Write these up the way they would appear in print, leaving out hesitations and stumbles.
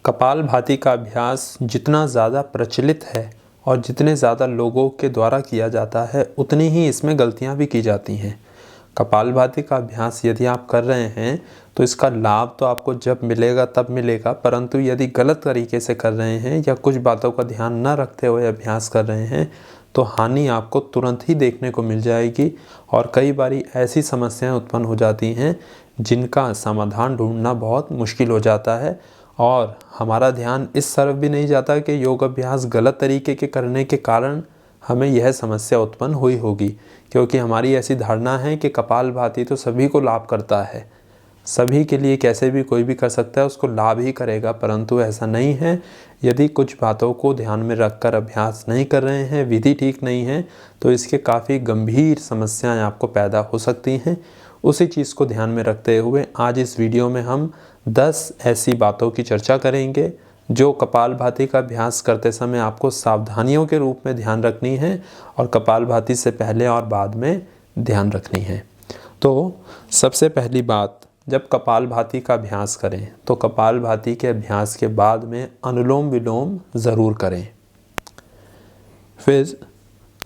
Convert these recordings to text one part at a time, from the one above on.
कपालभाति का अभ्यास जितना ज़्यादा प्रचलित है और जितने ज़्यादा लोगों के द्वारा किया जाता है उतनी ही इसमें गलतियां भी की जाती हैं। कपालभाति का अभ्यास यदि आप कर रहे हैं तो इसका लाभ तो आपको जब मिलेगा तब मिलेगा, परंतु यदि गलत तरीके से कर रहे हैं या कुछ बातों का ध्यान न रखते हुए अभ्यास कर रहे हैं तो हानि आपको तुरंत ही देखने को मिल जाएगी और कई बारी ऐसी समस्याएं उत्पन्न हो जाती हैं जिनका समाधान ढूंढना बहुत मुश्किल हो जाता है। और हमारा ध्यान इस तरफ भी नहीं जाता कि योग अभ्यास गलत तरीके के करने के कारण हमें यह समस्या उत्पन्न हुई होगी, क्योंकि हमारी ऐसी धारणा है कि कपालभाति तो सभी को लाभ करता है, सभी के लिए कैसे भी कोई भी कर सकता है, उसको लाभ ही करेगा, परंतु ऐसा नहीं है। यदि कुछ बातों को ध्यान में रखकर अभ्यास नहीं कर रहे हैं, विधि ठीक नहीं है, तो इसके काफ़ी गंभीर समस्याएं आपको पैदा हो सकती हैं। उसी चीज़ को ध्यान में रखते हुए आज इस वीडियो में हम 10 ऐसी बातों की चर्चा करेंगे जो कपालभाति का अभ्यास करते समय आपको सावधानियों के रूप में ध्यान रखनी है और कपालभाति से पहले और बाद में ध्यान रखनी है। तो सबसे पहली बात, जब कपालभाति का अभ्यास करें तो कपालभाति के अभ्यास के बाद में अनुलोम विलोम ज़रूर करें। फिर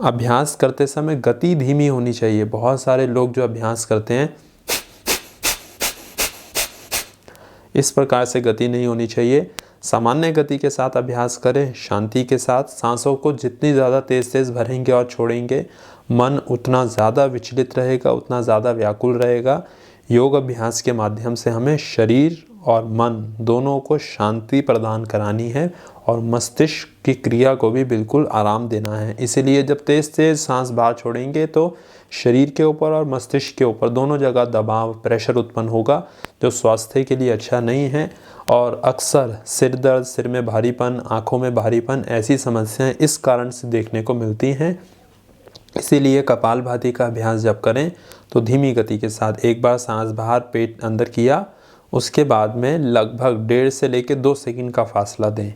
अभ्यास करते समय गति धीमी होनी चाहिए। बहुत सारे लोग जो अभ्यास करते हैं इस प्रकार से गति नहीं होनी चाहिए। सामान्य गति के साथ अभ्यास करें, शांति के साथ। सांसों को जितनी ज़्यादा तेज़ तेज़ भरेंगे और छोड़ेंगे मन उतना ज़्यादा विचलित रहेगा, उतना ज़्यादा व्याकुल रहेगा। योग अभ्यास के माध्यम से हमें शरीर और मन दोनों को शांति प्रदान करानी है और मस्तिष्क की क्रिया को भी बिल्कुल आराम देना है। इसीलिए जब तेज़ तेज़ सांस बाहर छोड़ेंगे तो शरीर के ऊपर और मस्तिष्क के ऊपर दोनों जगह दबाव, प्रेशर उत्पन्न होगा, जो स्वास्थ्य के लिए अच्छा नहीं है। और अक्सर सिर दर्द, सिर में भारीपन, आँखों में भारीपन, ऐसी समस्याएं इस कारण से देखने को मिलती हैं। इसीलिए कपालभाति का अभ्यास जब करें तो धीमी गति के साथ एक बार सांस बाहर पेट अंदर किया, उसके बाद में लगभग 1.5 से लेकर 2 सेकंड का फासला दें।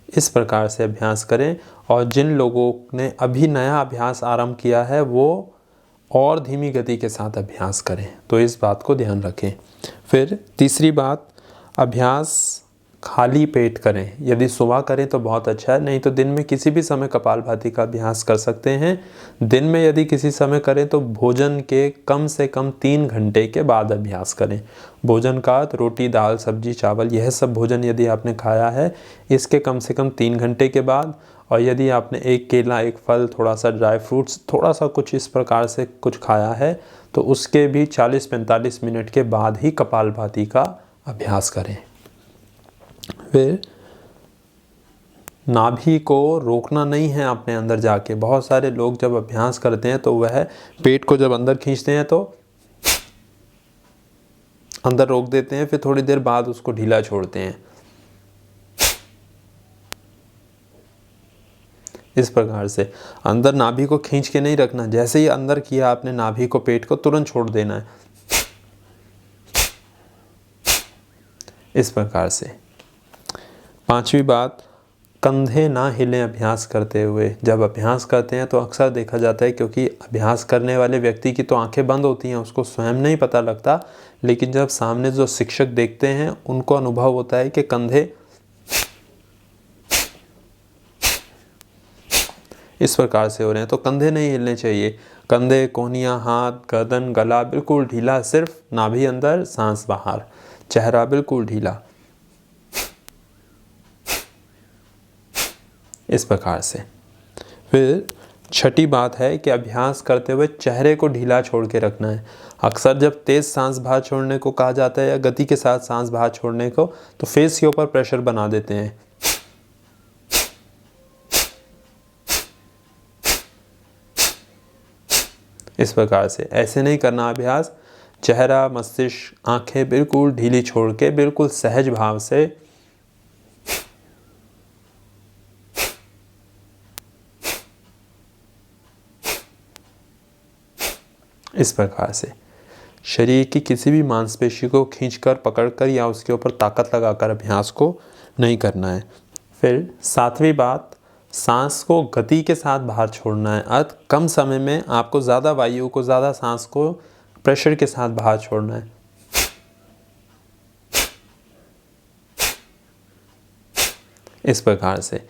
इस प्रकार से अभ्यास करें। और जिन लोगों ने अभी नया अभ्यास आरंभ किया है वो और धीमी गति के साथ अभ्यास करें, तो इस बात को ध्यान रखें। फिर तीसरी बात, अभ्यास खाली पेट करें। यदि सुबह करें तो बहुत अच्छा है, नहीं तो दिन में किसी भी समय कपालभाति का अभ्यास कर सकते हैं। दिन में यदि किसी समय करें तो भोजन के कम से कम 3 घंटे के बाद अभ्यास करें। भोजन का रोटी, दाल, सब्जी, चावल, यह सब भोजन यदि आपने खाया है इसके कम से कम 3 घंटे के बाद। और यदि आपने एक केला, एक फल, थोड़ा सा ड्राई फ्रूट्स, थोड़ा सा कुछ इस प्रकार से कुछ खाया है तो उसके भी 40-45 मिनट के बाद ही कपालभाति का अभ्यास करें। फिर नाभि को रोकना नहीं है अपने अंदर जाके। बहुत सारे लोग जब अभ्यास करते हैं तो वह पेट को जब अंदर खींचते हैं तो अंदर रोक देते हैं, फिर थोड़ी देर बाद उसको ढीला छोड़ते हैं। इस प्रकार से अंदर नाभि को खींच के नहीं रखना। जैसे ही अंदर किया आपने नाभि को, पेट को, तुरंत छोड़ देना है। इस प्रकार से। 5वीं बात, कंधे ना हिले अभ्यास करते हुए। जब अभ्यास करते हैं तो अक्सर देखा जाता है, क्योंकि अभ्यास करने वाले व्यक्ति की तो आंखें बंद होती हैं, उसको स्वयं नहीं पता लगता, लेकिन जब सामने जो शिक्षक देखते हैं उनको अनुभव होता है कि कंधे इस प्रकार से हो रहे हैं, तो कंधे नहीं हिलने चाहिए। कंधे, कोहनियाँ, हाथ, गर्दन, गला बिल्कुल ढीला, सिर्फ नाभि अंदर, सांस बाहर, चेहरा बिल्कुल ढीला। इस प्रकार से। फिर 6ठी बात है कि अभ्यास करते हुए चेहरे को ढीला छोड़ के रखना है। अक्सर जब तेज़ सांस बाहर छोड़ने को कहा जाता है या गति के साथ सांस बाहर छोड़ने को, तो फेस के ऊपर प्रेशर बना देते हैं। इस प्रकार से ऐसे नहीं करना अभ्यास। चेहरा, मस्तिष्क, आंखें बिल्कुल ढीली छोड़ के बिल्कुल सहज भाव से इस प्रकार से शरीर की किसी भी मांसपेशी को खींचकर, पकड़कर या उसके ऊपर ताकत लगाकर अभ्यास को नहीं करना है। फिर 7वीं बात, सांस को गति के साथ बाहर छोड़ना है, अर्थ कम समय में आपको ज़्यादा वायु को, ज़्यादा सांस को प्रेशर के साथ बाहर छोड़ना है। इस प्रकार से।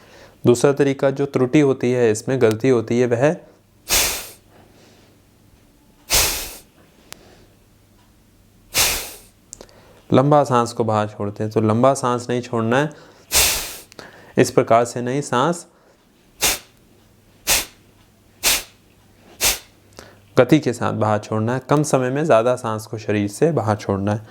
दूसरा तरीका जो त्रुटि होती है, इसमें गलती होती है, वह लंबा सांस को बाहर छोड़ते हैं। तो लंबा सांस नहीं छोड़ना है, इस प्रकार से नहीं, सांस गति के साथ बाहर छोड़ना है, कम समय में ज़्यादा सांस को शरीर से बाहर छोड़ना है।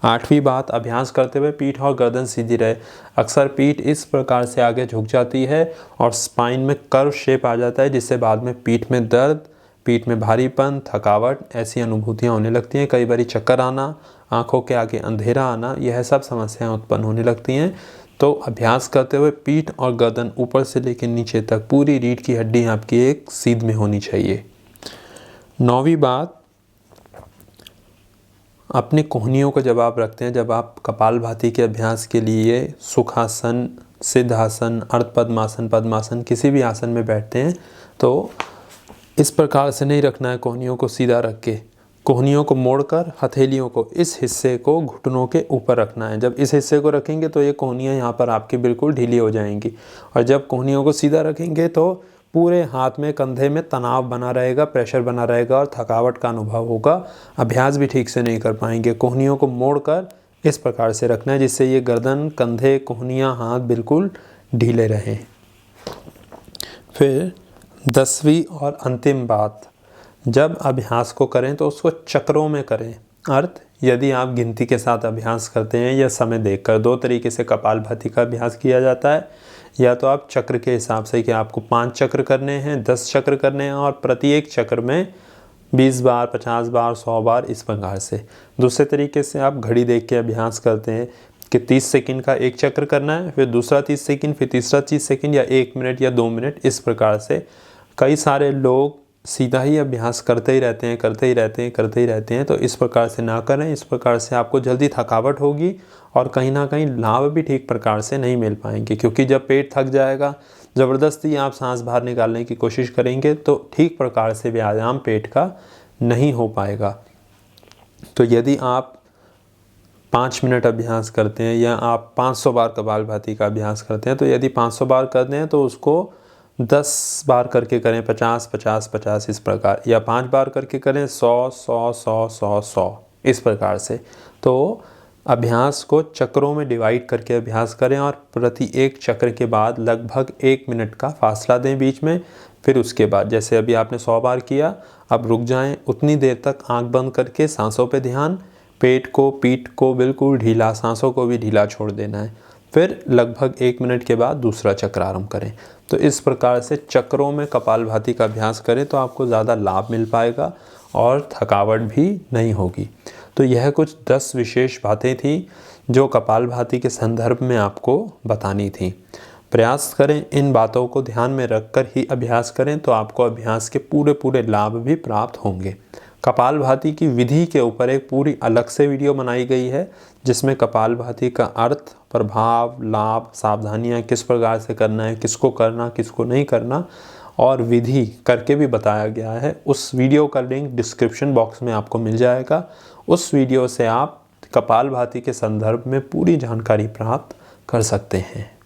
8वीं बात, अभ्यास करते हुए पीठ और गर्दन सीधी रहे। अक्सर पीठ इस प्रकार से आगे झुक जाती है और स्पाइन में कर्व शेप आ जाता है, जिससे बाद में पीठ में दर्द, पीठ में भारीपन, थकावट ऐसी अनुभूतियाँ होने लगती हैं। कई बार चक्कर आना, आंखों के आगे अंधेरा आना, यह सब समस्याएं उत्पन्न होने लगती हैं। तो अभ्यास करते हुए पीठ और गर्दन ऊपर से लेकर नीचे तक पूरी रीढ़ की हड्डी आपकी एक सीध में होनी चाहिए। 9वीं बात, अपनी कोहनियों को जब आप रखते हैं, जब आप कपालभाति के अभ्यास के लिए सुखासन, सिद्धासन, अर्ध पद्मासन, पद्मासन किसी भी आसन में बैठते हैं, तो इस प्रकार से नहीं रखना है कोहनियों को सीधा रख के। कोहनियों को मोड़कर हथेलियों को, इस हिस्से को घुटनों के ऊपर रखना है। जब इस हिस्से को रखेंगे तो ये कोहनियाँ यहाँ पर आपकी बिल्कुल ढीली हो जाएंगी, और जब कोहनियों को सीधा रखेंगे तो पूरे हाथ में, कंधे में तनाव बना रहेगा, प्रेशर बना रहेगा और थकावट का अनुभव होगा। अभ्यास भी ठीक से नहीं कर पाएंगे। कोहनियों को मोड़कर इस प्रकार से रखना है, जिससे ये गर्दन, कंधे, कोहनियाँ, हाथ बिल्कुल ढीले रहें। फिर 10वीं और अंतिम बात, जब अभ्यास को करें तो उसको चक्रों में करें। अर्थ, यदि आप गिनती के साथ अभ्यास करते हैं या समय देखकर, 2 तरीके से कपालभाति का अभ्यास किया जाता है। या तो आप चक्र के हिसाब से कि आपको 5 चक्र करने हैं, 10 चक्र करने हैं, और प्रत्येक चक्र में 20 बार, 50 बार, 100 बार, इस प्रकार से। दूसरे तरीके से आप घड़ी देख के अभ्यास करते हैं कि 30 सेकंड का एक चक्र करना है, फिर दूसरा 30 सेकंड, फिर तीसरा 30 सेकंड, या 1 मिनट या 2 मिनट, इस प्रकार से। कई सारे लोग सीधा ही अभ्यास करते ही रहते हैं, तो इस प्रकार से ना करें। इस प्रकार से आपको जल्दी थकावट होगी और कहीं ना कहीं लाभ भी ठीक प्रकार से नहीं मिल पाएंगे, क्योंकि जब पेट थक जाएगा, ज़बरदस्ती आप सांस बाहर निकालने की कोशिश करेंगे तो ठीक प्रकार से व्यायाम पेट का नहीं हो पाएगा। तो यदि आप 5 मिनट अभ्यास करते हैं या आप 500 बार कपालभाति का अभ्यास करते हैं, तो यदि 500 बार करते हैं तो उसको 10 बार करके करें, 50, 50, 50, इस प्रकार, या 5 बार करके करें, 100, 100, 100, 100, 100, इस प्रकार से। तो अभ्यास को चक्रों में डिवाइड करके अभ्यास करें और प्रति एक चक्र के बाद लगभग 1 मिनट का फासला दें बीच में। फिर उसके बाद, जैसे अभी आपने 100 बार किया, अब रुक जाएं, उतनी देर तक आंख बंद करके सांसों पे ध्यान, पेट को, पीठ को बिल्कुल ढीला, सांसों को भी ढीला छोड़ देना है। फिर लगभग 1 मिनट के बाद दूसरा चक्र आरंभ करें। तो इस प्रकार से चक्रों में कपालभाति का अभ्यास करें तो आपको ज़्यादा लाभ मिल पाएगा और थकावट भी नहीं होगी। तो यह कुछ 10 विशेष बातें थी जो कपालभाति के संदर्भ में आपको बतानी थी। प्रयास करें इन बातों को ध्यान में रखकर ही अभ्यास करें, तो आपको अभ्यास के पूरे लाभ भी प्राप्त होंगे। कपालभाति की विधि के ऊपर एक पूरी अलग से वीडियो बनाई गई है, जिसमें कपालभाति का अर्थ, प्रभाव, लाभ, सावधानियां, किस प्रकार से करना है, किसको करना, किसको नहीं करना, और विधि करके भी बताया गया है। उस वीडियो का लिंक डिस्क्रिप्शन बॉक्स में आपको मिल जाएगा। उस वीडियो से आप कपालभाति के संदर्भ में पूरी जानकारी प्राप्त कर सकते हैं।